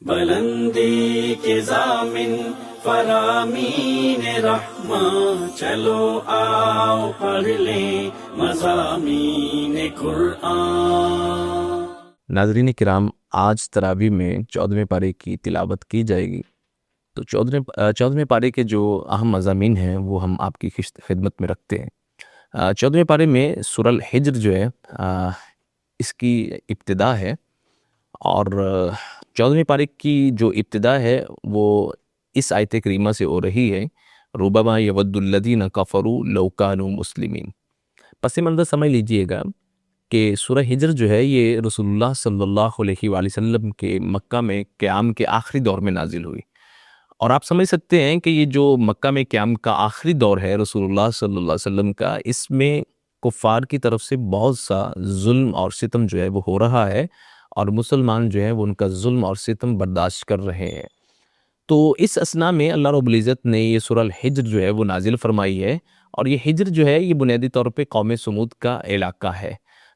بلندی کے ضامن فرامین رحماں، چلو آؤ پڑھ لیں مضامین قرآن۔ ناظرین کرام، آج تراویح میں 14ویں پارے کی تلاوت کی جائے گی۔ تو 14ویں پارے کے جو اہم مضامین ہیں وہ ہم آپ کی خدمت میں رکھتے ہیں۔ 14ویں پارے میں سورہ الحجر جو ہے اس کی ابتدا ہے، اور 14ویں پارے کی جو ابتدا ہے وہ اس آیت کریمہ سے ہو رہی ہے، ربما یود الذین کفروا لو کانوا مسلمین۔ پس منظر سمجھ لیجئے گا کہ سورہ ہجر جو ہے یہ رسول اللہ صلی اللہ علیہ وآلہ وسلم کے مکہ میں قیام کے آخری دور میں نازل ہوئی، اور آپ سمجھ سکتے ہیں کہ یہ جو مکہ میں قیام کا آخری دور ہے رسول اللہ صلی اللہ علیہ وسلم کا، اس میں کفار کی طرف سے بہت سا ظلم اور ستم جو ہے وہ ہو رہا ہے، اور مسلمان جو ہے وہ ان کا ظلم اور ستم برداشت کر رہے ہیں۔ تو اس اثناء میں اللہ رب العزت نے یہ سورہ الحجر جو ہے وہ نازل فرمائی ہے، اور یہ ہجر جو ہے یہ بنیادی طور پہ قوم سمود کا علاقہ ہے۔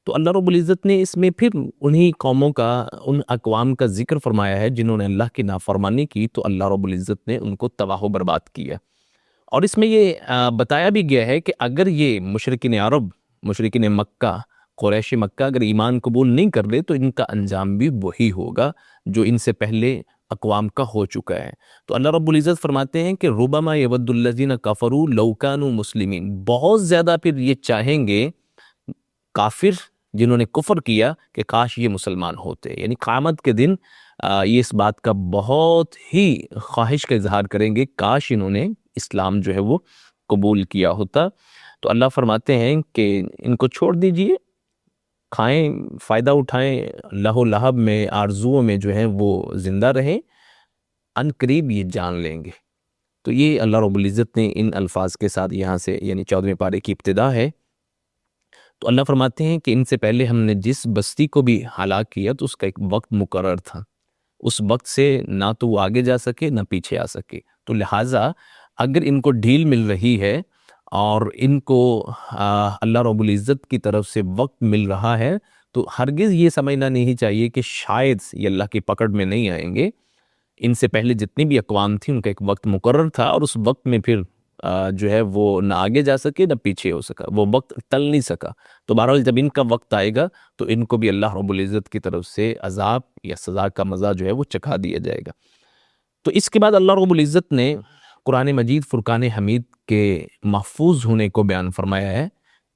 تو اللہ رب العزت نے اس میں پھر انہی قوموں کا، ان اقوام کا ذکر فرمایا ہے جنہوں نے اللہ کی نافرمانی کی، تو اللہ رب العزت نے ان کو تباہ و برباد کیا۔ اور اس میں یہ بتایا بھی گیا ہے کہ اگر یہ مشرکین عرب، مشرکین مکہ، قریش مکہ اگر ایمان قبول نہیں کر لے تو ان کا انجام بھی وہی ہوگا جو ان سے پہلے اقوام کا ہو چکا ہے۔ تو اللہ رب العزت فرماتے ہیں کہ ربما یود الذین کفروا لو کانوا مسلمین، بہت زیادہ پھر یہ چاہیں گے کافر جنہوں نے کفر کیا کہ کاش یہ مسلمان ہوتے، یعنی قیامت کے دن یہ اس بات کا بہت ہی خواہش کا اظہار کریں گے کاش انہوں نے اسلام جو ہے وہ قبول کیا ہوتا۔ تو اللہ فرماتے ہیں کہ ان کو چھوڑ دیجئے، کھائیں، فائدہ اٹھائیں، لہو لہب میں، آرزوؤں میں جو ہیں وہ زندہ رہیں، ان قریب یہ جان لیں گے۔ تو یہ اللہ رب العزت نے ان الفاظ کے ساتھ یہاں سے یعنی 14ویں پارے کی ابتدا ہے۔ تو اللہ فرماتے ہیں کہ ان سے پہلے ہم نے جس بستی کو بھی ہلاک کیا تو اس کا ایک وقت مقرر تھا، اس وقت سے نہ تو وہ آگے جا سکے نہ پیچھے آ سکے۔ تو لہٰذا اگر ان کو ڈھیل مل رہی ہے اور ان کو اللہ رب العزت کی طرف سے وقت مل رہا ہے، تو ہرگز یہ سمجھنا نہیں چاہیے کہ شاید یہ اللہ کی پکڑ میں نہیں آئیں گے۔ ان سے پہلے جتنی بھی اقوام تھیں ان کا ایک وقت مقرر تھا، اور اس وقت میں پھر جو ہے وہ نہ آگے جا سکے نہ پیچھے ہو سکا، وہ وقت ٹل نہیں سکا۔ تو بہرحال جب ان کا وقت آئے گا تو ان کو بھی اللہ رب العزت کی طرف سے عذاب یا سزا کا مزہ جو ہے وہ چکھا دیا جائے گا۔ تو اس کے بعد اللہ رب العزت نے قرآن مجید فرقان حمید کے محفوظ ہونے کو بیان فرمایا ہے،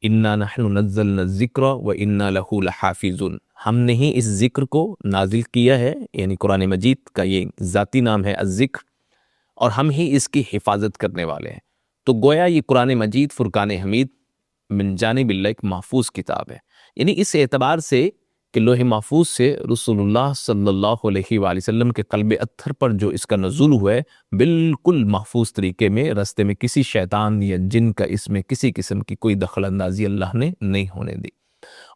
اِنَّا نَحْنُ نَزَّلْنَا الذِّكْرَ وَإِنَّا لَهُ لَحَافِظُونَ، ہم نے ہی اس ذکر کو نازل کیا ہے، یعنی قرآن مجید کا یہ ذاتی نام ہے الذکر، اور ہم ہی اس کی حفاظت کرنے والے ہیں۔ تو گویا یہ قرآن مجید فرقان حمید من جانب اللہ ایک محفوظ کتاب ہے، یعنی اس اعتبار سے کہ لوح محفوظ سے رسول اللہ صلی اللہ علیہ وآلہ وسلم کے قلب اطہر پر جو اس کا نزول ہوا ہے، بالکل محفوظ طریقے میں، راستے میں کسی شیطان یا جن کا اس میں کسی قسم کی کوئی دخل اندازی اللہ نے نہیں ہونے دی۔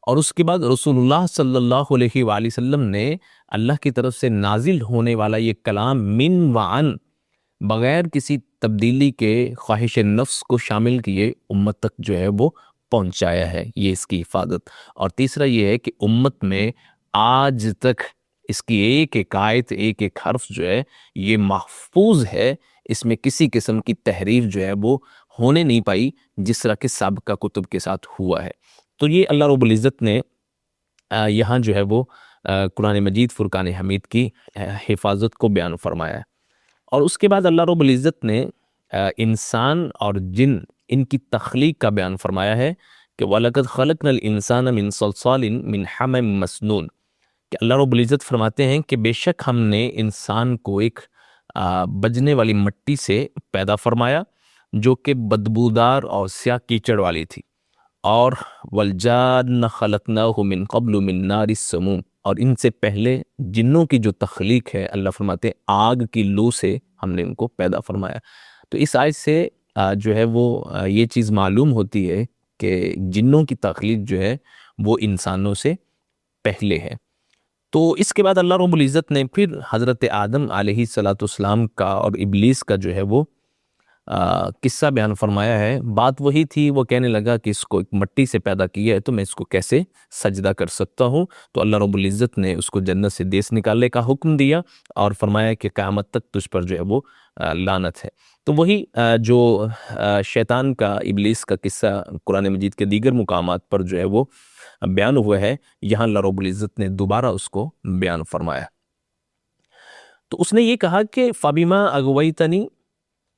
اور اس کے بعد رسول اللہ صلی اللہ علیہ وآلہ وسلم نے اللہ کی طرف سے نازل ہونے والا یہ کلام من وعن، بغیر کسی تبدیلی کے خواہش نفس کو شامل کیے امت تک جو ہے وہ پہنچایا ہے، یہ اس کی حفاظت۔ اور تیسرا یہ ہے کہ امت میں آج تک اس کی ایک ایک آیت، ایک ایک حرف جو ہے یہ محفوظ ہے، اس میں کسی قسم کی تحریف جو ہے وہ ہونے نہیں پائی جس طرح کے سابقہ کتب کے ساتھ ہوا ہے۔ تو یہ اللہ رب العزت نے یہاں جو ہے وہ قرآن مجید فرقان حمید کی حفاظت کو بیان فرمایا ہے۔ اور اس کے بعد اللہ رب العزت نے انسان اور جن، ان کی تخلیق کا بیان فرمایا ہے کہ وَلَقَدْ خَلَقْنَا الْإِنسَانَ مِنْ صَلْصَالٍ مِنْ حَمَإٍ مَسْنُونٍ، کہ اللہ رب العزت فرماتے ہیں کہ بے شک ہم نے انسان کو ایک بجنے والی مٹی سے پیدا فرمایا جو کہ بدبودار اور سیاہ کیچڑ والی تھی، اور وَالْجَانَّ خَلَقْنَاهُ مِنْ قَبْلُ مِنْ نَارِ السَّمُومِ، اور ان سے پہلے جنوں کی جو تخلیق ہے اللہ فرماتے ہیں آگ کی لو سے ہم نے ان کو پیدا فرمایا۔ تو اس آیت سے جو ہے وہ یہ چیز معلوم ہوتی ہے کہ جنوں کی تخلیق جو ہے وہ انسانوں سے پہلے ہے۔ تو اس کے بعد اللہ رب العزت نے پھر حضرت آدم علیہ السلام کا اور ابلیس کا جو ہے وہ قصہ بیان فرمایا ہے. بات وہی تھی، وہ کہنے لگا کہ اس کو ایک مٹی سے پیدا کیا ہے تو میں اس کو کیسے سجدہ کر سکتا ہوں. تو اللہ رب العزت نے اس کو جنت سے دیس نکالنے کا حکم دیا اور فرمایا کہ قیامت تک تجھ پر جو ہے وہ لعنت ہے. تو وہی جو شیطان کا، ابلیس کا قصہ قرآن مجید کے دیگر مقامات پر جو ہے وہ بیان ہوا ہے، یہاں اللہ رب العزت نے دوبارہ اس کو بیان فرمایا. تو اس نے یہ کہا کہ فَبِمَا أَغْوَيْتَنِي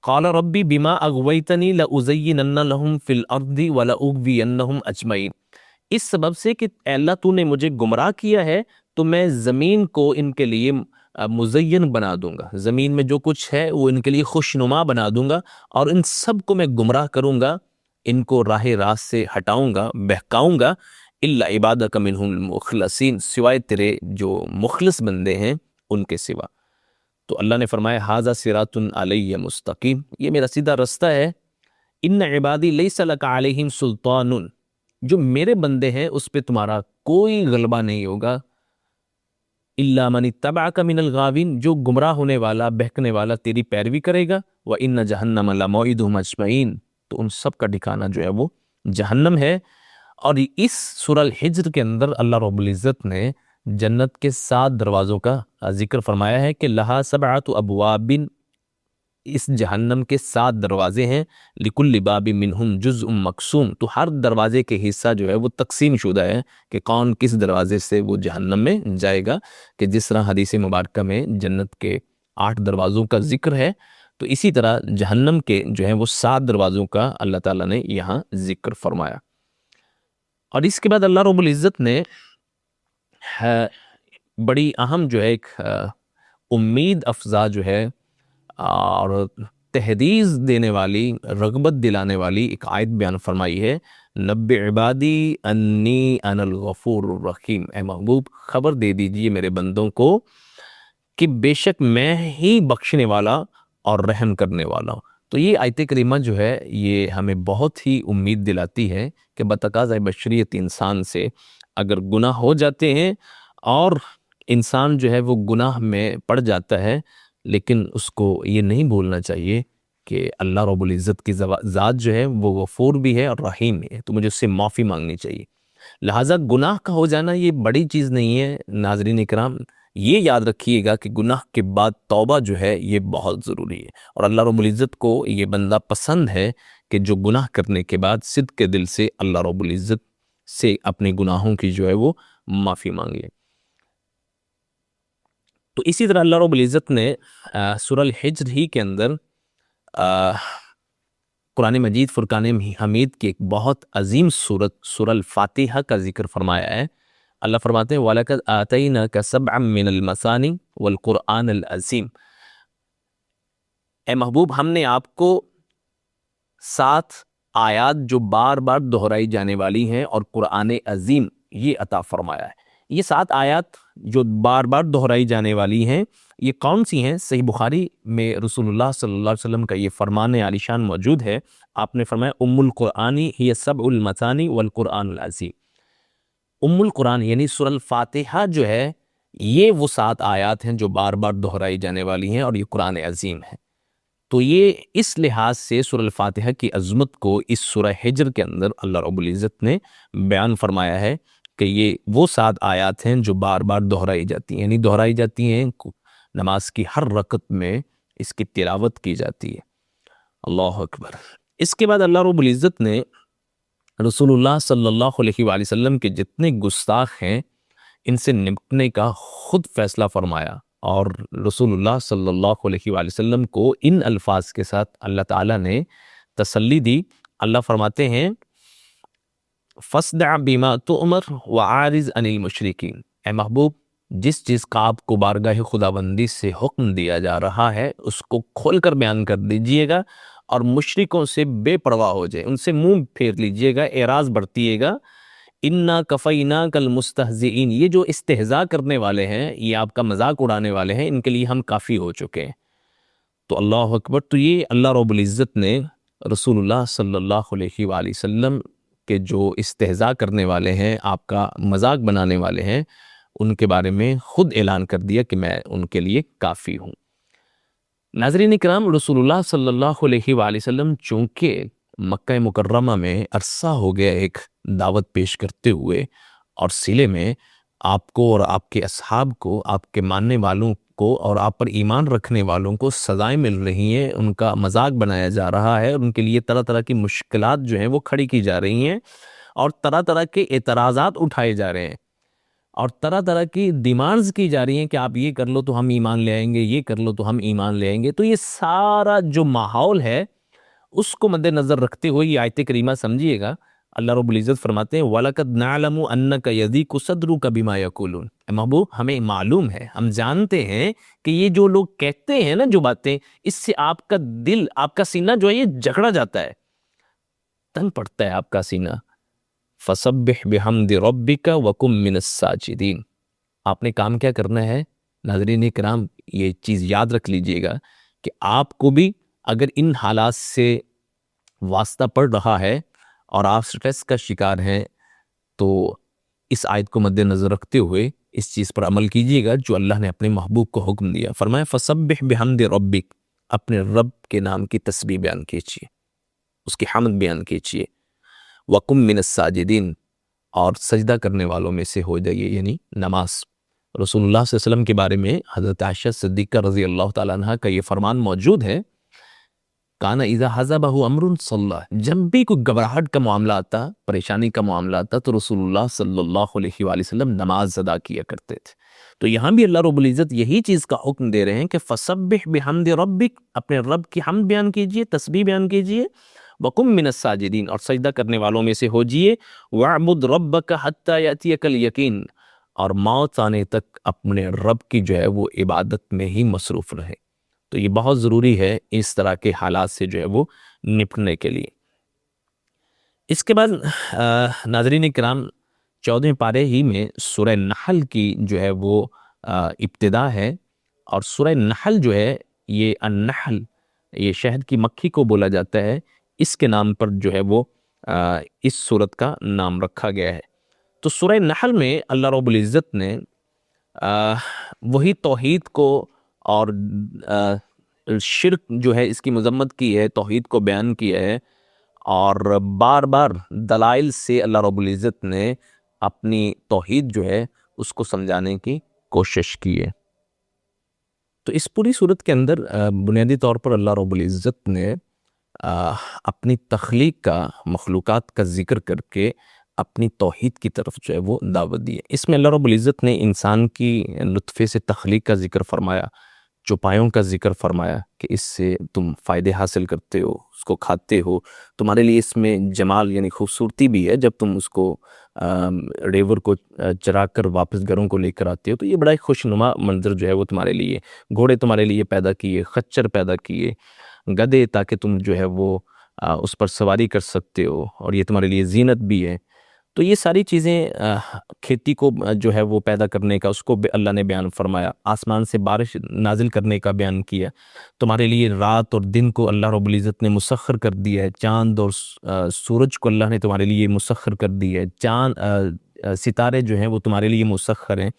قَالَ رَبِّ بِمَا أَغْوَيْتَنِي لَأُزَيِّنَنَّ لَهُمْ فِي الْأَرْضِ وَلَأُغْوِيَنَّهُمْ أَجْمَعِينَ. اس سبب سے کہ اے اللہ تو نے مجھے گمراہ کیا ہے تو میں زمین کو ان کے لیے مزین بنا دوں گا، زمین میں جو کچھ ہے وہ ان کے لیے خوشنما بنا دوں گا اور ان سب کو میں گمراہ کروں گا، ان کو راہ راست سے ہٹاؤں گا، بہکاؤں گا. الا عبادک منہم المخلصین، سوائے تیرے جو مخلص بندے ہیں ان کے سوا. تو اللہ نے فرمایا ھذا صراط علیہ مستقیم، یہ میرا سیدھا رستہ ہے. ان عبادی لیس لک علیہم سلطان، جو میرے بندے ہیں اس پہ تمہارا کوئی غلبہ نہیں ہوگا. الا من اتبعک من الغاوین، جو گمراہ ہونے والا، بہکنے والا تیری پیروی کرے گا. وان جہنم لموعدہم اجمعین، تو ان سب کا ٹھکانہ جو ہے وہ جہنم ہے. اور اس سورہ الحجر کے اندر اللہ رب العزت نے جنت کے 7 دروازوں کا ذکر فرمایا ہے کہ لہا 7 ابواب، اس جہنم کے 7 دروازے ہیں. لکل باب منہم جزء مقسوم، تو ہر دروازے کے حصہ جو ہے وہ تقسیم شدہ ہے کہ کون کس دروازے سے وہ جہنم میں جائے گا. کہ جس طرح حدیث مبارکہ میں جنت کے 8 دروازوں کا ذکر ہے، تو اسی طرح جہنم کے جو ہے وہ 7 دروازوں کا اللہ تعالیٰ نے یہاں ذکر فرمایا. اور اس کے بعد اللہ رب العزت نے بڑی اہم جو ہے ایک امید افزا جو ہے اور تحریض دینے والی، رغبت دلانے والی ایک آیت بیان فرمائی ہے. نبئ عبادی انی انا الغفور الرحیم، اے محبوب خبر دے دیجئے میرے بندوں کو کہ بے شک میں ہی بخشنے والا اور رحم کرنے والا ہوں. تو یہ آیت کریمہ جو ہے یہ ہمیں بہت ہی امید دلاتی ہے کہ بتقاضۂ بشریت انسان سے اگر گناہ ہو جاتے ہیں اور انسان جو ہے وہ گناہ میں پڑ جاتا ہے، لیکن اس کو یہ نہیں بھولنا چاہیے کہ اللہ رب العزت کی ذات جو ہے وہ غفور بھی ہے اور رحیم بھی ہے، تو مجھے اس سے معافی مانگنی چاہیے. لہٰذا گناہ کا ہو جانا یہ بڑی چیز نہیں ہے. ناظرین کرام یہ یاد رکھیے گا کہ گناہ کے بعد توبہ جو ہے یہ بہت ضروری ہے، اور اللہ رب العزت کو یہ بندہ پسند ہے کہ جو گناہ کرنے کے بعد صدق کے دل سے اللہ رب العزت سے اپنے گناہوں کی جو ہے وہ معافی مانگے. تو اسی طرح اللہ رب العزت نے سورہ الحجر ہی کے اندر قرآن مجید فرقان حمید کی ایک بہت عظیم سورت سورہ الفاتحہ کا ذکر فرمایا ہے. اللہ فرماتے ہیں وَلَقَدْ آتَيْنَاكَ سَبْعًا مِّنَ الْمَثَانِي وَالْقُرْآنَ الْعَظِيمِ، اے محبوب ہم نے آپ کو 7 آیات جو بار بار دہرائی جانے والی ہیں اور قرآن عظیم یہ عطا فرمایا ہے. یہ 7 آیات جو بار بار دہرائی جانے والی ہیں یہ کون سی ہیں؟ صحیح بخاری میں رسول اللہ صلی اللہ علیہ وسلم کا یہ فرمان عالی شان موجود ہے. آپ نے فرمایا ام القرآن ہی 7 المثانی والقرآن العظیم. ام القرآن یعنی سورہ الفاتحہ جو ہے یہ وہ 7 آیات ہیں جو بار بار دہرائی جانے والی ہیں اور یہ قرآن عظیم ہے. تو یہ اس لحاظ سے سورہ الفاتحہ کی عظمت کو اس سورہ حجر کے اندر اللہ رب العزت نے بیان فرمایا ہے کہ یہ وہ 7 آیات ہیں جو بار بار دہرائی جاتی ہیں، یعنی دہرائی جاتی ہیں نماز کی ہر رکعت میں اس کی تلاوت کی جاتی ہے. اللہ اکبر. اس کے بعد اللہ رب العزت نے رسول اللہ صلی اللہ علیہ وآلہ وسلم کے جتنے گستاخ ہیں ان سے نمٹنے کا خود فیصلہ فرمایا، اور رسول اللہ صلی اللہ علیہ وآلہ وسلم کو ان الفاظ کے ساتھ اللہ تعالیٰ نے تسلی دی. اللہ فرماتے ہیں فَاصْدَعْ بِمَا تُؤْمَرْ وَعَارِضْ عَنِ الْمُشْرِكِينَ، اے محبوب جس چیز کا آپ کو بارگاہ خداوندی سے حکم دیا جا رہا ہے اس کو کھول کر بیان کر دیجئے گا اور مشرکوں سے بے پرواہ ہو جائے، ان سے منہ پھیر لیجئے گا، اعراض برتیے گا. اِنَّا كَفَيْنَاكَ الْمُسْتَهْزِئِينَ، یہ جو استہزاء کرنے والے ہیں، یہ آپ کا مذاق اڑانے والے ہیں، ان کے لیے ہم کافی ہو چکے ہیں. تو اللہ اکبر. تو یہ اللہ رب العزت نے رسول اللہ صلی اللہ علیہ وآلہ وسلم کے جو استہزاء کرنے والے ہیں، آپ کا مذاق بنانے والے ہیں، ان کے بارے میں خود اعلان کر دیا کہ میں ان کے لیے کافی ہوں. ناظرین کرام، رسول اللہ صلی اللہ علیہ وآلہ وسلم چونکہ مکہ مکرمہ میں عرصہ ہو گیا ایک دعوت پیش کرتے ہوئے، اور سلے میں آپ کو اور آپ کے اصحاب کو، آپ کے ماننے والوں کو اور آپ پر ایمان رکھنے والوں کو سزائیں مل رہی ہیں، ان کا مذاق بنایا جا رہا ہے، ان کے لیے طرح طرح کی مشکلات جو ہیں وہ کھڑی کی جا رہی ہیں، اور طرح طرح کے اعتراضات اٹھائے جا رہے ہیں، اور طرح طرح کی ڈیمانڈز کی جا رہی ہیں کہ آپ یہ کر لو تو ہم ایمان لے آئیں گے، یہ کر لو تو ہم ایمان لے آئیں گے۔ تو یہ سارا جو ماحول ہے اس کو مد نظر رکھتے ہوئے یہ آیت کریمہ سمجھیے گا۔ اللہ رب العزت فرماتے ہیں وَلَقَدْ نَعْلَمُ أَنَّكَ يَضِيقُ صَدْرُكَ بِمَا يَقُولُونَ، اے محبوب ہمیں معلوم ہے، ہم جانتے ہیں کہ یہ جو لوگ کہتے ہیں نا جو باتیں، اس سے آپ کا دل، آپ کا سینہ جو ہے یہ جھگڑا جاتا ہے، تنگ پڑتا ہے آپ کا سینہ۔ فَسَبِّحْ بِحَمْدِ رَبِّكَ وَكُن مِّنَ السَّاجِدِينَ۔ آپ نے کام کیا کرنا ہے ناظرین کرام، یہ چیز یاد رکھ لیجئے گا کہ آپ کو بھی اگر ان حالات سے واسطہ پڑ رہا ہے اور آپ سٹریس کا شکار ہیں، تو اس آیت کو مد نظر رکھتے ہوئے اس چیز پر عمل کیجئے گا جو اللہ نے اپنے محبوب کو حکم دیا۔ فرمایا فَسَبِّحْ بِحَمْدِ رَبِّكَ، اپنے رب کے نام کی تسبیح بیان کیجئے، اس کی حمد بیان کیجئے۔ وَقُم مِّنَ السَّاجِدِينَ، اور سجدہ کرنے والوں میں سے ہو جائیے، یعنی نماز۔ رسول اللہ صلی اللہ علیہ وسلم کے بارے میں حضرت عائشہ صدیقہ رضی اللہ تعالیٰ عنہ کا یہ فرمان موجود ہے، کانا اذا حزبہ امر صلی، جب بھی کوئی گھبراہٹ کا معاملہ آتا، پریشانی کا معاملہ آتا، تو رسول اللہ صلی اللہ علیہ وآلہ وسلم نماز ادا کیا کرتے تھے۔ تو یہاں بھی اللہ رب العزت یہی چیز کا حکم دے رہے ہیں کہ فسبح بحمد ربک، اپنے رب کی حمد بیان کیجئے، تسبیح بیان کیجئے، وقم من الساجدین، اور سجدہ کرنے والوں میں سے ہوجئے، وعبد ربک حتی یأتیک الیقین، اور موت آنے تک اپنے رب کی جو ہے وہ عبادت میں ہی مصروف رہے۔ تو یہ بہت ضروری ہے اس طرح کے حالات سے جو ہے وہ نپٹنے کے لیے۔ اس کے بعد ناظرین کرام، 14ویں پارے ہی میں سورہ نحل کی جو ہے وہ ابتدا ہے، اور سورہ نحل جو ہے یہ النحل، یہ شہد کی مکھی کو بولا جاتا ہے، اس کے نام پر جو ہے وہ اس سورت کا نام رکھا گیا ہے۔ تو سورہ نحل میں اللہ رب العزت نے وہی توحید کو اور شرک جو ہے اس کی مذمت کی ہے، توحید کو بیان کیا ہے، اور بار بار دلائل سے اللہ رب العزت نے اپنی توحید جو ہے اس کو سمجھانے کی کوشش کی ہے۔ تو اس پوری صورت کے اندر بنیادی طور پر اللہ رب العزت نے اپنی تخلیق کا، مخلوقات کا ذکر کر کے اپنی توحید کی طرف جو ہے وہ دعوت دی ہے۔ اس میں اللہ رب العزت نے انسان کی نطفے سے تخلیق کا ذکر فرمایا، چوپایوں کا ذکر فرمایا کہ اس سے تم فائدے حاصل کرتے ہو، اس کو کھاتے ہو، تمہارے لیے اس میں جمال یعنی خوبصورتی بھی ہے، جب تم اس کو ریور کو چرا کر واپس گھروں کو لے کر آتے ہو تو یہ بڑا ہی خوشنما منظر جو ہے وہ تمہارے لیے، گھوڑے تمہارے لیے پیدا کیے، خچر پیدا کیے، گدھے تاکہ تم جو ہے وہ اس پر سواری کر سکتے ہو، اور یہ تمہارے لیے زینت بھی ہے۔ تو یہ ساری چیزیں کھیتی کو جو ہے وہ پیدا کرنے کا اس کو اللہ نے بیان فرمایا، آسمان سے بارش نازل کرنے کا بیان کیا، تمہارے لیے رات اور دن کو اللہ رب العزت نے مسخر کر دیا ہے، چاند اور سورج کو اللہ نے تمہارے لیے مسخر کر دیا ہے، چاند ستارے جو ہیں وہ تمہارے لیے مسخر ہیں۔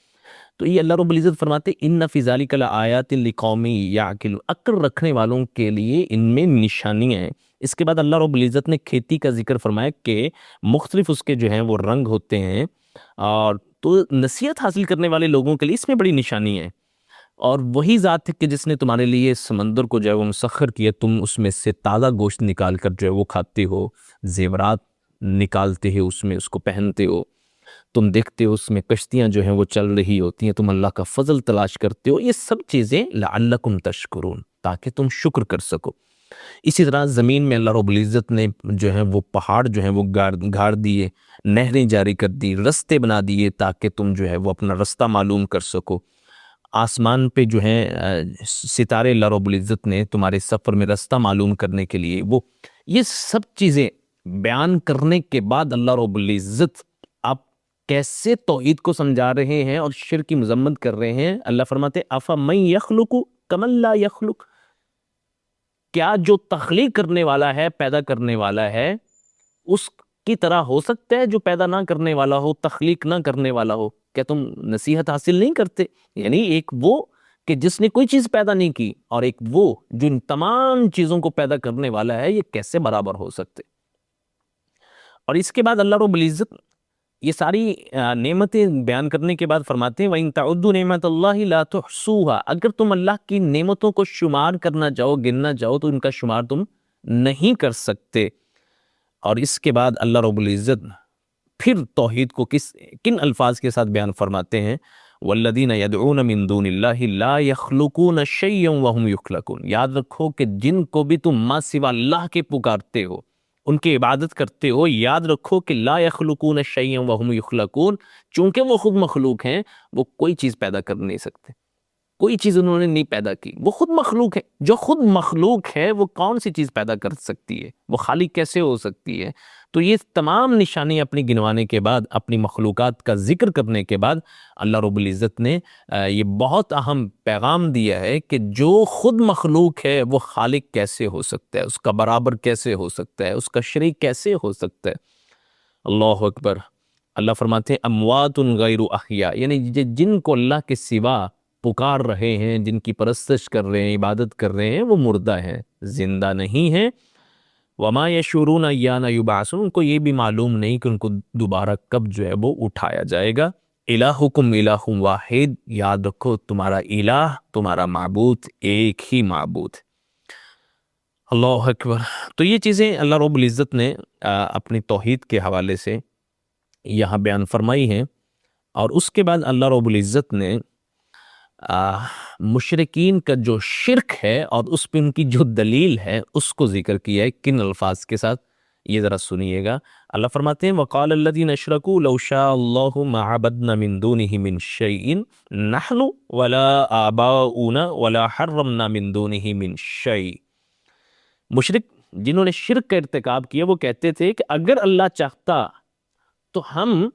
تو یہ اللہ رب العزت فرماتے ان فی ذلک لآیات لقوم یعقلون، عقل رکھنے والوں کے لیے ان میں نشانیاں ہیں۔ اس کے بعد اللہ رب العزت نے کھیتی کا ذکر فرمایا کہ مختلف اس کے جو ہیں وہ رنگ ہوتے ہیں، اور تو نصیحت حاصل کرنے والے لوگوں کے لیے اس میں بڑی نشانی ہے۔ اور وہی ذات ہے کہ جس نے تمہارے لیے سمندر کو جو ہے وہ مسخر کیا، تم اس میں سے تازہ گوشت نکال کر جو ہے وہ کھاتے ہو، زیورات نکالتے ہو، اس میں اس کو پہنتے ہو، تم دیکھتے ہو اس میں کشتیاں جو ہیں وہ چل رہی ہوتی ہیں، تم اللہ کا فضل تلاش کرتے ہو۔ یہ سب چیزیں لعلکم تشکرون، تاکہ تم شکر کر سکو۔ اسی طرح زمین میں اللہ رب العزت نے جو ہے وہ پہاڑ جو ہیں وہ گاڑ دیے، نہریں جاری کر دی، رستے بنا دیے تاکہ تم جو ہے وہ اپنا رستہ معلوم کر سکو۔ آسمان پہ جو ہیں ستارے اللہ رب العزت نے تمہارے سفر میں رستہ معلوم کرنے کے لیے وہ، یہ سب چیزیں بیان کرنے کے بعد اللہ رب العزت آپ کیسے توحید کو سمجھا رہے ہیں اور شرک کی مذمت کر رہے ہیں۔ اللہ فرماتے افمن یخلق کمن لا یخلق، کیا جو تخلیق کرنے والا ہے، پیدا کرنے والا ہے، اس کی طرح ہو سکتا ہے جو پیدا نہ کرنے والا ہو، تخلیق نہ کرنے والا ہو؟ کیا تم نصیحت حاصل نہیں کرتے؟ یعنی ایک وہ کہ جس نے کوئی چیز پیدا نہیں کی اور ایک وہ جو ان تمام چیزوں کو پیدا کرنے والا ہے، یہ کیسے برابر ہو سکتے؟ اور اس کے بعد اللہ رب العزت یہ ساری نعمتیں بیان کرنے کے بعد فرماتے ہیں وَإِن تَعُدُّوا نِعْمَةَ اللَّهِ لَا تُحْصُوهَا، اگر تم اللہ کی نعمتوں کو شمار کرنا چاہو، گننا چاہو، تو ان کا شمار تم نہیں کر سکتے۔ اور اس کے بعد اللہ رب العزت پھر توحید کو کن الفاظ کے ساتھ بیان فرماتے ہیں؟ وَالَّذِينَ يَدْعُونَ مِن دُونِ اللَّهِ لَا يَخْلُقُونَ شَيْئًا وَهُمْ يُخْلَقُونَ، یاد رکھو کہ جن کو بھی تم ماں سوا اللہ کے پکارتے ہو، ان کی عبادت کرتے ہو، یاد رکھو کہ لا یخلقون شیئا وہم یخلقون، چونکہ وہ خود مخلوق ہیں، وہ کوئی چیز پیدا کر نہیں سکتے، کوئی چیز انہوں نے نہیں پیدا کی، وہ خود مخلوق ہے۔ جو خود مخلوق ہے وہ کون سی چیز پیدا کر سکتی ہے؟ وہ خالق کیسے ہو سکتی ہے؟ تو یہ تمام نشانی اپنی گنوانے کے بعد، اپنی مخلوقات کا ذکر کرنے کے بعد، اللہ رب العزت نے یہ بہت اہم پیغام دیا ہے کہ جو خود مخلوق ہے وہ خالق کیسے ہو سکتا ہے، اس کا برابر کیسے ہو سکتا ہے، اس کا شریک کیسے ہو سکتا ہے۔ اللہ اکبر۔ اللہ فرماتے ہیں اموات غیر احیاء، یعنی جن کو اللہ کے سوا پکار رہے ہیں، جن کی پرستش کر رہے ہیں، عبادت کر رہے ہیں، وہ مردہ ہیں، زندہ نہیں ہیں۔ وما یشعرون ایان یبعثون، ان کو یہ بھی معلوم نہیں کہ ان کو دوبارہ کب جو ہے وہ اٹھایا جائے گا۔ الہکم الہ واحد، یاد رکھو تمہارا الہ، تمہارا معبود ایک ہی معبود۔ اللہ اکبر۔ تو یہ چیزیں اللہ رب العزت نے اپنی توحید کے حوالے سے یہاں بیان فرمائی ہیں، اور اس کے بعد اللہ رب العزت نے مشرکین کا جو شرک ہے اور اس پہ ان کی جو دلیل ہے اس کو ذکر کیا ہے کن الفاظ کے ساتھ، یہ ذرا سنیے گا۔ اللہ فرماتے ہیں وَقَالَ الَّذِينَ اشْرَكُوا لَوْ شَاءَ اللَّهُ مَا عَبَدْنَا مِن دُونِهِ مِن شَيْءٍ نَحْنُ وَلَا آبَاؤُنَا وَلَا حَرَّمْنَا مِن دُونِهِ مِن شَيْءٍ۔ مشرک جنہوں نے شرک کا ارتکاب کیا وہ کہتے تھے کہ اگر اللہ چاہتا تو ہم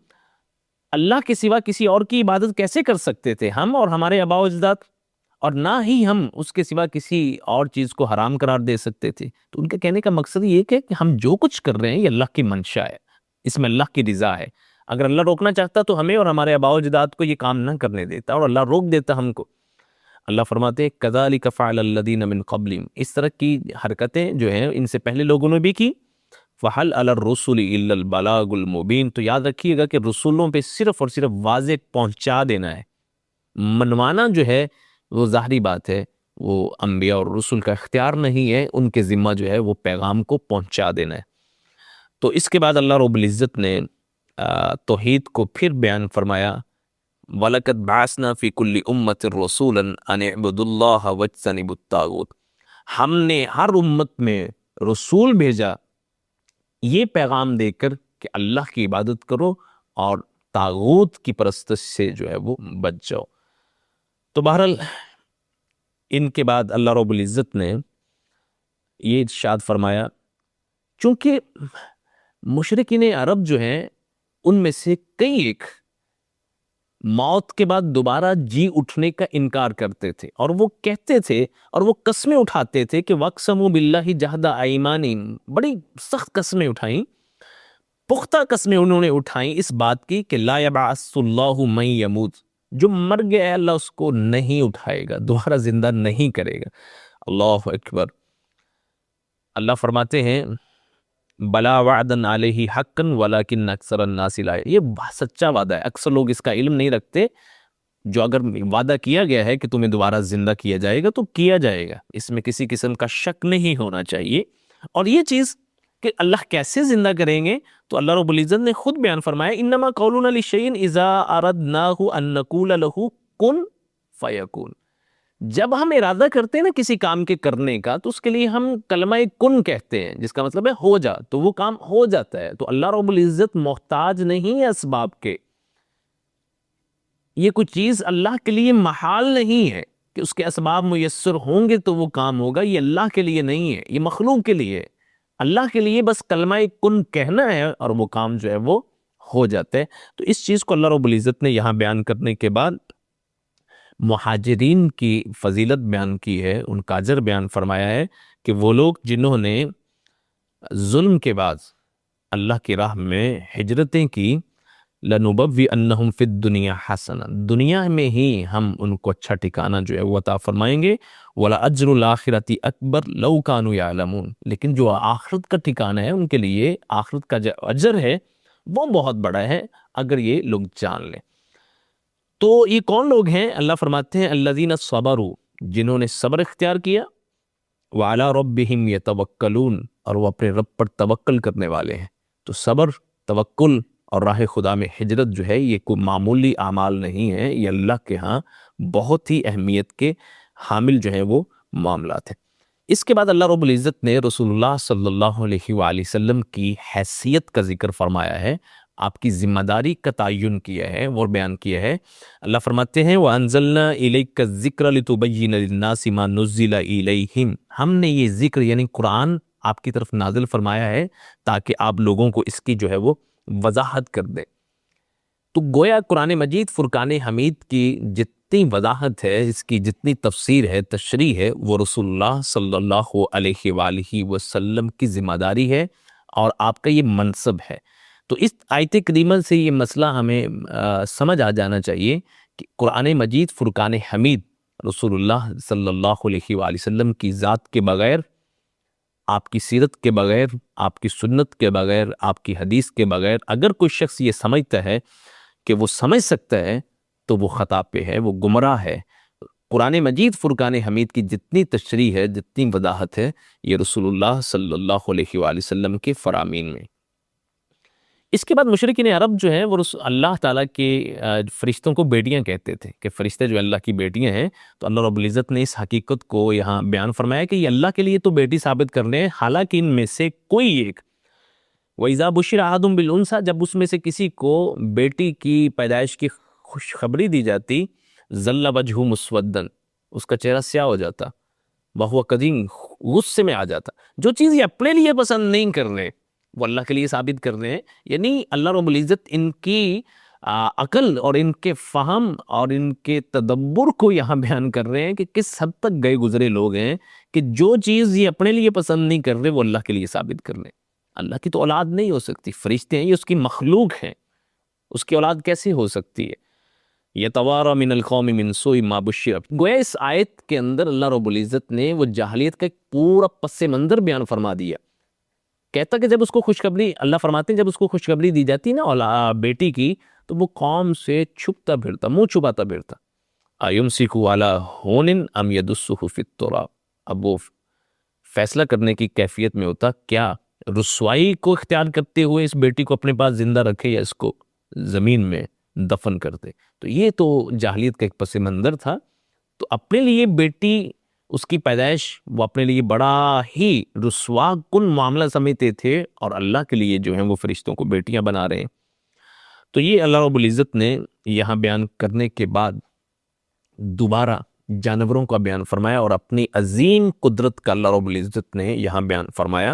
اللہ کے سوا کسی اور کی عبادت کیسے کر سکتے تھے، ہم اور ہمارے آباء و اجداد، اور نہ ہی ہم اس کے سوا کسی اور چیز کو حرام قرار دے سکتے تھے۔ تو ان کے کہنے کا مقصد یہ ہے کہ ہم جو کچھ کر رہے ہیں یہ اللہ کی منشا ہے، اس میں اللہ کی رضا ہے۔ اگر اللہ روکنا چاہتا تو ہمیں اور ہمارے آباء و اجداد کو یہ کام نہ کرنے دیتا، اور اللہ روک دیتا ہم کو۔ اللہ فرماتے ہیں کذالک فعل الذین من قبلہم، اس طرح کی حرکتیں جو ہیں ان سے پہلے لوگوں نے بھی کی۔ فَحَلْ عَلَى الرُّسُلِ إِلَّا الْبَلَاغُ الْمُبِينُ، تو یاد رکھیے گا کہ رسولوں پہ صرف اور صرف واضح پہنچا دینا ہے، منوانا جو ہے وہ ظاہری بات ہے، وہ انبیاء اور رسول کا اختیار نہیں ہے، ان کے ذمہ جو ہے وہ پیغام کو پہنچا دینا ہے۔ تو اس کے بعد اللہ رب العزت نے توحید کو پھر بیان فرمایا وَلَقَدْ بَعَثْنَا فِي كُلِّ أُمَّةٍ رَسُولًا أَنِ اعْبُدُوا اللَّهَ وَاجْتَنِبُوا الطَّاغُوتَ، ہم نے ہر امت میں رسول بھیجا یہ پیغام دے کر کہ اللہ کی عبادت کرو اور طاغوت کی پرستش سے جو ہے وہ بچ جاؤ۔ تو بہرحال ان کے بعد اللہ رب العزت نے یہ ارشاد فرمایا، چونکہ مشرکین عرب جو ہیں ان میں سے کئی ایک موت کے بعد دوبارہ جی اٹھنے کا انکار کرتے تھے، اور وہ کہتے تھے اور وہ قسمیں اٹھاتے تھے کہ وَاقْسَمُوا بِاللَّهِ جَهْدَ أَيْمَانِهِمْ، بڑی سخت قسمیں اٹھائیں، پختہ قسمیں انہوں نے اٹھائیں اس بات کی کہ لا يبعث اللَّهُ مَن يَمُوتُ، جو مر گیا ہے اللہ اس کو نہیں اٹھائے گا، دوبارہ زندہ نہیں کرے گا۔ اللہ اکبر۔ اللہ فرماتے ہیں بلا وعدن علیہ حقن ولکن اکثر الناس لا، یہ سچا وعدہ ہے، اکثر لوگ اس کا علم نہیں رکھتے۔ جو اگر وعدہ کیا گیا ہے کہ تمہیں دوبارہ زندہ کیا جائے گا تو کیا جائے گا، اس میں کسی قسم کا شک نہیں ہونا چاہیے۔ اور یہ چیز کہ اللہ کیسے زندہ کریں گے تو اللہ رب العزت نے خود بیان فرمایا انما قولنا لشیء اذا اردناہ ان نقول له کن فیکون، جب ہم ارادہ کرتے ہیں نا کسی کام کے کرنے کا تو اس کے لیے ہم کلمہ کن کہتے ہیں، جس کا مطلب ہے ہو جا، تو وہ کام ہو جاتا ہے۔ تو اللہ رب العزت محتاج نہیں ہے اسباب کے، یہ کوئی چیز اللہ کے لیے محال نہیں ہے کہ اس کے اسباب میسر ہوں گے تو وہ کام ہوگا، یہ اللہ کے لیے نہیں ہے، یہ مخلوق کے لیے ہے۔ اللہ کے لیے بس کلمہ کن کہنا ہے اور وہ کام جو ہے وہ ہو جاتا ہے۔ تو اس چیز کو اللہ رب العزت نے یہاں بیان کرنے کے بعد مہاجرین کی فضیلت بیان کی ہے، ان کا اجر بیان فرمایا ہے کہ وہ لوگ جنہوں نے ظلم کے بعد اللہ کی راہ میں ہجرتیں کی لَنُبَوِّئَنَّهُمْ فِي الدُّنْيَا حَسَنًا، دنیا میں ہی ہم ان کو اچھا ٹھکانہ جو ہے وہ عطا فرمائیں گے. وَلَأَجْرُ الْآخِرَةِ أَكْبَرُ لَوْ كَانُوا يَعْلَمُونَ، لیکن جو آخرت کا ٹھکانہ ہے ان کے لیے آخرت کا جو اجر ہے وہ بہت بڑا ہے اگر یہ لوگ جان لیں. تو یہ کون لوگ ہیں؟ اللہ فرماتے ہیں الذین صبروا، جنہوں نے صبر اختیار کیا، وعلی ربہم یتوکلون، اور وہ اپنے رب پر توکل کرنے والے ہیں. تو صبر، توکل اور راہ خدا میں ہجرت جو ہے یہ کوئی معمولی اعمال نہیں ہے، یہ اللہ کے ہاں بہت ہی اہمیت کے حامل جو ہیں وہ معاملات ہیں. اس کے بعد اللہ رب العزت نے رسول اللہ صلی اللہ علیہ وآلہ وسلم کی حیثیت کا ذکر فرمایا ہے، آپ کی ذمہ داری کا تعین کیا ہے اور بیان کیا ہے. اللہ فرماتے ہیں وَأَنزَلْنَا إِلَيْكَ الذِّكْرَ لِتُبَيِّنَ لِلنَّاسِ مَا نُزِّلَ إِلَيْهِمْ، ہم نے یہ ذکر یعنی قرآن آپ کی طرف نازل فرمایا ہے تاکہ آپ لوگوں کو اس کی جو ہے وہ وضاحت کر دیں. تو گویا قرآن مجید فرقان حمید کی جتنی وضاحت ہے، اس کی جتنی تفسیر ہے، تشریح ہے، وہ رسول اللہ صلی اللہ علیہ وآلہ وسلم کی ذمہ داری ہے اور آپ کا یہ منصب ہے. تو اس آیت کریمہ سے یہ مسئلہ ہمیں سمجھ آ جانا چاہیے کہ قرآن مجید فرقان حمید رسول اللہ صلی اللہ علیہ وآلہ وسلم کی ذات کے بغیر، آپ کی سیرت کے بغیر، آپ کی سنت کے بغیر، آپ کی حدیث کے بغیر اگر کوئی شخص یہ سمجھتا ہے کہ وہ سمجھ سکتا ہے تو وہ خطا پہ ہے، وہ گمراہ ہے. قرآن مجید فرقان حمید کی جتنی تشریح ہے، جتنی وضاحت ہے، یہ رسول اللہ صلی اللہ علیہ وآلہ وسلم کے فرامین میں. اس کے بعد مشرکین عرب جو ہے وہ اللہ تعالیٰ کے فرشتوں کو بیٹیاں کہتے تھے کہ فرشتے جو اللہ کی بیٹیاں ہیں. تو اللہ رب العزت نے اس حقیقت کو یہاں بیان فرمایا کہ یہ اللہ کے لیے تو بیٹی ثابت کرنے ہیں، حالانکہ ان میں سے کوئی ایک وَإِذَا بُشِّرَ أَحَدٌ بِالْأُنثَىٰ، جب اس میں سے کسی کو بیٹی کی پیدائش کی خوشخبری دی جاتی، ظَلَّ وَجْهُهُ مُسْوَدًّا، اس کا چہرہ سیاہ ہو جاتا، وَهُوَ كَظِيمٌ، غصے میں آ جاتا. جو چیز یہ اپنے لیے پسند نہیں کر رہے وہ اللہ کے لیے ثابت کر رہے ہیں. یعنی اللہ رب العزت ان کی عقل اور ان کے فہم اور ان کے تدبر کو یہاں بیان کر رہے ہیں کہ کس حد تک گئے گزرے لوگ ہیں کہ جو چیز یہ اپنے لیے پسند نہیں کر رہے وہ اللہ کے لیے ثابت کر رہے ہیں. اللہ کی تو اولاد نہیں ہو سکتی، فرشتے ہیں، یہ اس کی مخلوق ہیں، اس کی اولاد کیسے ہو سکتی ہے؟ یتوارا من القوم من سوء ما بشر. گویا اس آیت کے اندر اللہ رب العزت نے وہ جاہلیت کا ایک پورا پس منظر بیان فرما دیا. کہتا کہ جب اس کو خوشخبری، اللہ فرماتے ہیں جب اس کو خوشخبری دی جاتی نا بیٹی کی، تو وہ قوم سے چھپتا پھرتا، منہ چھپاتا پھرتا. ایمسکو علی ہون ام یدسہ فی التراب، اب وہ فیصلہ کرنے کی کیفیت میں ہوتا کیا رسوائی کو اختیار کرتے ہوئے اس بیٹی کو اپنے پاس زندہ رکھے یا اس کو زمین میں دفن کر دے. تو یہ تو جاہلیت کا ایک پس منظر تھا. تو اپنے لیے بیٹی، اس کی پیدائش وہ اپنے لیے بڑا ہی رسوا کن معاملہ سمجھتے تھے، اور اللہ کے لیے جو ہیں وہ فرشتوں کو بیٹیاں بنا رہے ہیں. تو یہ اللہ رب العزت نے یہاں بیان کرنے کے بعد دوبارہ جانوروں کا بیان فرمایا اور اپنی عظیم قدرت کا اللہ رب العزت نے یہاں بیان فرمایا.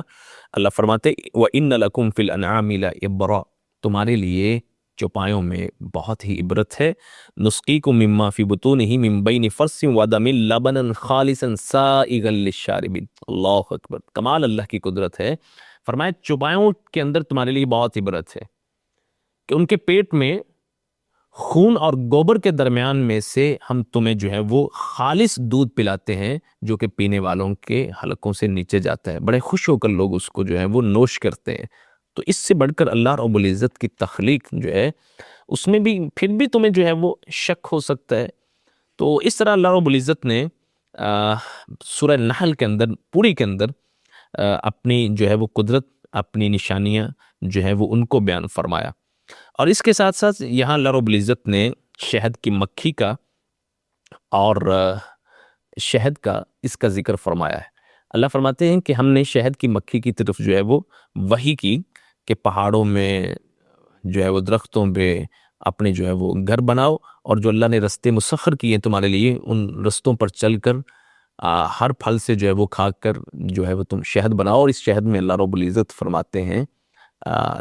اللہ فرماتے وَإِنَّ لَكُمْ فِي الْأَنْعَامِ لَعِبْرَةً، تمہارے لیے چوپایوں میں بہت ہی عبرت ہے. نُسْقِيكُم مِّمَّا فِي بُطُونِهِ مِن بَيْنِ فَرْثٍ وَدَمٍ لَبَنًا خَالِصًا سَائِغًا لِلشَّارِبِينَ. اللہ اکبر، کمال اللہ کی قدرت ہے. فرمایا چوپایوں کے اندر تمہارے لیے بہت عبرت ہے کہ ان کے پیٹ میں خون اور گوبر کے درمیان میں سے ہم تمہیں جو ہے وہ خالص دودھ پلاتے ہیں جو کہ پینے والوں کے حلقوں سے نیچے جاتا ہے. بڑے خوش ہو کر لوگ اس کو جو ہے وہ نوش کرتے ہیں. تو اس سے بڑھ کر اللہ رب العزت کی تخلیق جو ہے اس میں بھی پھر بھی تمہیں جو ہے وہ شک ہو سکتا ہے. تو اس طرح اللہ رب العزت نے سورہ نحل کے اندر پوری کے اندر اپنی جو ہے وہ قدرت، اپنی نشانیاں جو ہے وہ ان کو بیان فرمایا. اور اس کے ساتھ ساتھ یہاں اللہ رب العزت نے شہد کی مکھی کا اور شہد کا اس کا ذکر فرمایا ہے. اللہ فرماتے ہیں کہ ہم نے شہد کی مکھی کی طرف جو ہے وہ وحی کی کہ پہاڑوں میں جو ہے وہ درختوں پہ اپنے جو ہے وہ گھر بناؤ، اور جو اللہ نے رستے مسخر کیے تمہارے لیے ان رستوں پر چل کر ہر پھل سے جو ہے وہ کھا کر جو ہے وہ تم شہد بناؤ. اور اس شہد میں اللہ رب العزت فرماتے ہیں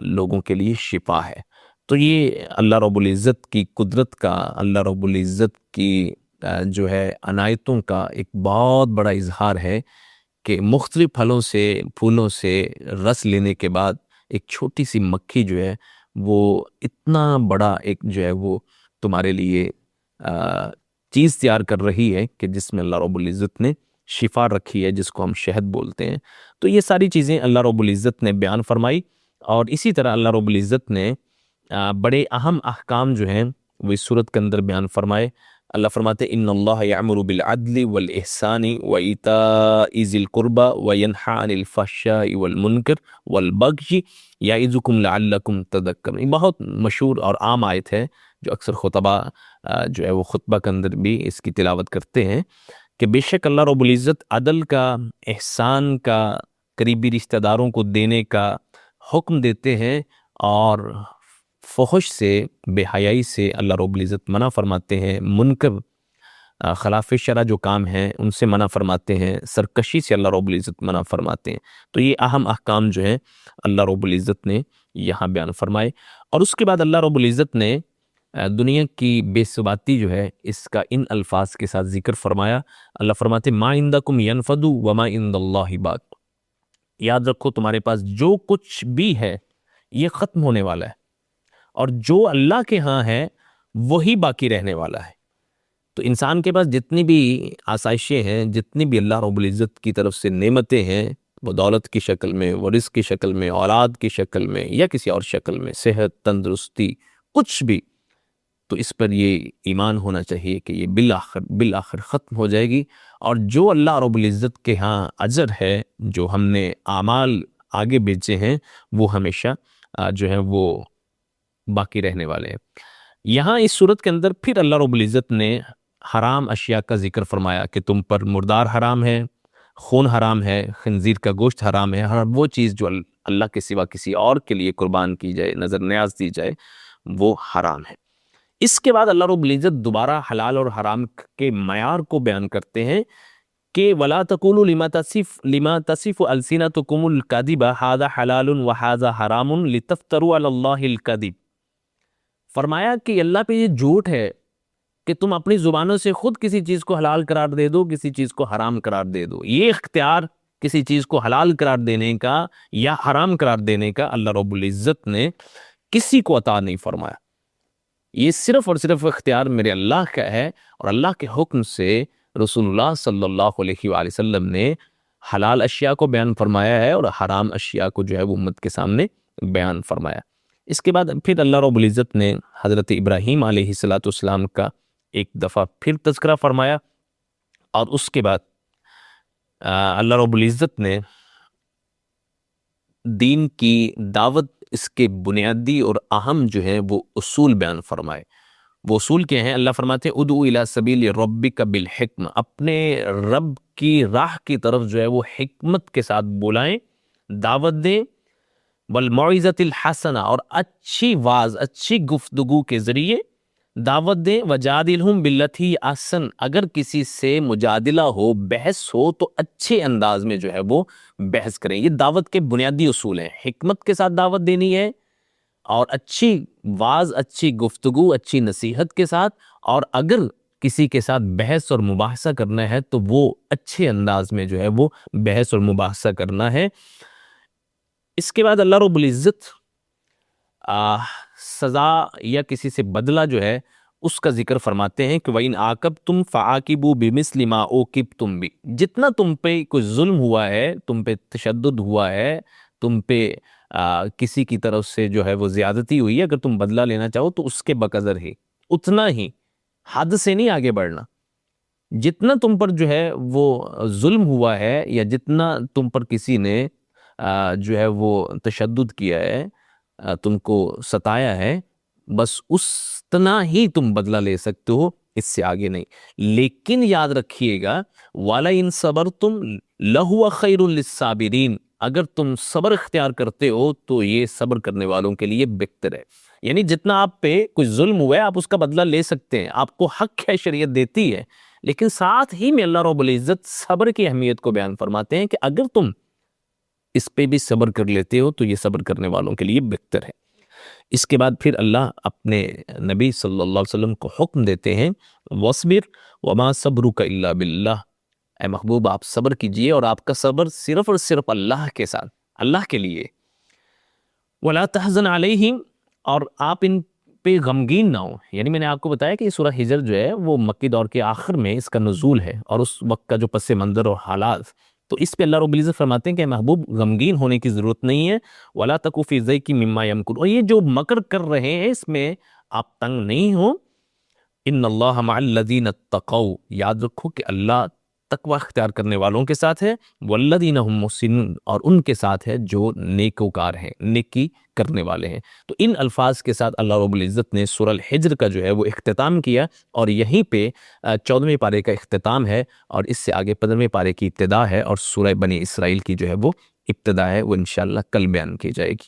لوگوں کے لیے شفا ہے. تو یہ اللہ رب العزت کی قدرت کا، اللہ رب العزت کی جو ہے عنایتوں کا ایک بہت بڑا اظہار ہے کہ مختلف پھلوں سے، پھولوں سے رس لینے کے بعد ایک چھوٹی سی مکھی جو ہے وہ اتنا بڑا ایک جو ہے وہ تمہارے لیے چیز تیار کر رہی ہے کہ جس میں اللہ رب العزت نے شفا رکھی ہے، جس کو ہم شہد بولتے ہیں۔ تو یہ ساری چیزیں اللہ رب العزت نے بیان فرمائی، اور اسی طرح اللہ رب العزت نے بڑے اہم احکام جو ہیں وہ اس صورت کے اندر بیان فرمائے۔ اللہ فرماتے ہیں ان اللہ یأمر بالعدل والاحسان وایتاء ذی القربى وینہی عن الفحشاء والمنکر والبغی یعظکم لعلکم تذکرون۔ یہ بہت مشہور اور عام آیت ہے جو اکثر خطبہ جو ہے وہ خطبہ کے اندر بھی اس کی تلاوت کرتے ہیں کہ بے شک اللہ رب العزت عدل کا، احسان کا، قریبی رشتہ داروں کو دینے کا حکم دیتے ہیں، اور فحش سے، بے حیائی سے اللہ رب العزت منع فرماتے ہیں، منکر خلاف شرع جو کام ہیں ان سے منع فرماتے ہیں، سرکشی سے اللہ رب العزت منع فرماتے ہیں۔ تو یہ اہم احکام جو ہیں اللہ رب العزت نے یہاں بیان فرمائے، اور اس کے بعد اللہ رب العزت نے دنیا کی بے ثباتی جو ہے اس کا ان الفاظ کے ساتھ ذکر فرمایا۔ اللہ فرماتے ما عندکم ینفد وما عند اللہ باق، یاد رکھو تمہارے پاس جو کچھ بھی ہے یہ ختم ہونے والا ہے، اور جو اللہ کے ہاں ہے وہی باقی رہنے والا ہے۔ تو انسان کے پاس جتنی بھی آسائشیں ہیں، جتنی بھی اللہ رب العزت کی طرف سے نعمتیں ہیں، وہ دولت کی شکل میں، وہ رزق کی شکل میں، اولاد کی شکل میں، یا کسی اور شکل میں، صحت، تندرستی، کچھ بھی، تو اس پر یہ ایمان ہونا چاہیے کہ یہ بالآخر ختم ہو جائے گی، اور جو اللہ رب العزت کے ہاں اجر ہے، جو ہم نے اعمال آگے بیچے ہیں، وہ ہمیشہ جو ہے وہ باقی رہنے والے ہیں۔ یہاں اس صورت کے اندر پھر اللہ رب العزت نے حرام اشیاء کا ذکر فرمایا کہ تم پر مردار حرام ہے، خون حرام ہے، خنزیر کا گوشت حرام ہے، ہر وہ چیز جو اللہ کے سوا کسی اور کے لیے قربان کی جائے، نظر نیاز دی جائے، وہ حرام ہے۔ اس کے بعد اللہ رب العزت دوبارہ حلال اور حرام کے معیار کو بیان کرتے ہیں کہ وَلَا تَقُولُوا لِمَا تَصِفُ أَلْسِنَتُكُمُ الْكَذِبَ هَذَا حَلَالٌ وَهَذَا حَرَامٌ لِتَفْتَرُوا عَلَى اللَّهِ الْكَذِبَ۔ فرمایا کہ اللہ پہ یہ جھوٹ ہے کہ تم اپنی زبانوں سے خود کسی چیز کو حلال قرار دے دو، کسی چیز کو حرام قرار دے دو۔ یہ اختیار کسی چیز کو حلال قرار دینے کا یا حرام قرار دینے کا اللہ رب العزت نے کسی کو عطا نہیں فرمایا۔ یہ صرف اور صرف اختیار میرے اللہ کا ہے، اور اللہ کے حکم سے رسول اللہ صلی اللہ علیہ وآلہ وسلم نے حلال اشیاء کو بیان فرمایا ہے، اور حرام اشیاء کو جو ہے وہ امت کے سامنے بیان فرمایا۔ اس کے بعد پھر اللہ رب العزت نے حضرت ابراہیم علیہ السلام کا ایک دفعہ پھر تذکرہ فرمایا، اور اس کے بعد اللہ رب العزت نے دین کی دعوت، اس کے بنیادی اور اہم جو ہیں وہ اصول بیان فرمائے۔ وہ اصول کیا ہیں؟ اللہ فرماتے ہیں ادعو الی سبیل ربک بالحکمہ، اپنے رب کی راہ کی طرف جو ہے وہ حکمت کے ساتھ بلائیں، دعوت دیں، والموعظۃ الحسنہ، اور اچھی واز، اچھی گفتگو کے ذریعے دعوت دیں، وجادلہم باللتی احسن، اگر کسی سے مجادلہ ہو، بحث ہو، تو اچھے انداز میں جو ہے وہ بحث کریں۔ یہ دعوت کے بنیادی اصول ہیں، حکمت کے ساتھ دعوت دینی ہے، اور اچھی واز، اچھی گفتگو، اچھی نصیحت کے ساتھ، اور اگر کسی کے ساتھ بحث اور مباحثہ کرنا ہے تو وہ اچھے انداز میں جو ہے وہ بحث اور مباحثہ کرنا ہے۔ اس کے بعد اللہ رب العزت سزا یا کسی سے بدلہ جو ہے اس کا ذکر فرماتے ہیں کہ وَإِنْ عَاقَبْتُمْ فَعَاقِبُوا بِمِثْلِ مَا عُوقِبْتُمْ بِهِ، جتنا تم پہ کوئی ظلم ہوا ہے، تم پہ تشدد ہوا ہے، تم پہ کسی کی طرف سے جو ہے وہ زیادتی ہوئی ہے، اگر تم بدلہ لینا چاہو تو اس کے بقدر ہی، اتنا ہی، حد سے نہیں آگے بڑھنا۔ جتنا تم پر جو ہے وہ ظلم ہوا ہے، یا جتنا تم پر کسی نے جو ہے وہ تشدد کیا ہے، تم کو ستایا ہے، بس اتنا ہی تم بدلہ لے سکتے ہو، اس سے آگے نہیں۔ لیکن یاد رکھیے گا وَلَئِن صَبَرْتُمْ لَهُوَ خَيْرٌ لِلصَّابِرِينَ، اگر تم صبر اختیار کرتے ہو تو یہ صبر کرنے والوں کے لیے بہتر ہے۔ یعنی جتنا آپ پہ کچھ ظلم ہوا ہے آپ اس کا بدلہ لے سکتے ہیں، آپ کو حق ہے، شریعت دیتی ہے، لیکن ساتھ ہی میں اللہ رب العزت صبر کی اہمیت کو بیان فرماتے ہیں کہ اگر تم اس پہ بھی صبر کر لیتے ہو تو یہ صبر کرنے والوں کے لیے بہتر ہے۔ اس کے بعد پھر اللہ اپنے نبی صلی اللہ علیہ وسلم کو حکم دیتے ہیں وَاصْبِرْ وَمَا صَبْرُكَ إِلَّا بِاللَّهِ، اے محبوب آپ صبر کیجئے، اور آپ کا صبر صرف اور صرف اللہ کے ساتھ، اللہ کے لیے۔ وَلَا تَحْزَنْ عَلَيْهِمْ، اور آپ ان پہ غمگین نہ ہوں. یعنی میں نے آپ کو بتایا کہ یہ سورہ ہجر جو ہے وہ مکی دور کے آخر میں اس کا نزول ہے، اور اس وقت کا جو پس منظر اور حالات، تو اس پہ اللہ رب العزت فرماتے ہیں کہ محبوب غمگین ہونے کی ضرورت نہیں ہے. وَلَا تَكُ فِي ضَيْقٍ مِّمَّا يَمْكُرُونَ، اور یہ جو مکر کر رہے ہیں اس میں آپ تنگ نہیں ہوں. ان اللہ مع الذین اتقوا، یاد رکھو کہ اللہ تقوی اختیار کرنے والوں کے ساتھ ہے، والذین هم محسنون، اور ان کے ساتھ ہے جو نیکوکار ہیں، نیکی کرنے والے ہیں. تو ان الفاظ کے ساتھ اللہ رب العزت نے سورہ الحجر کا جو ہے وہ اختتام کیا، اور یہیں پہ 14ویں پارے کا اختتام ہے، اور اس سے آگے 15ویں پارے کی ابتدا ہے، اور سورہ بنی اسرائیل کی جو ہے وہ ابتدا ہے، وہ انشاءاللہ کل بیان کی جائے گی.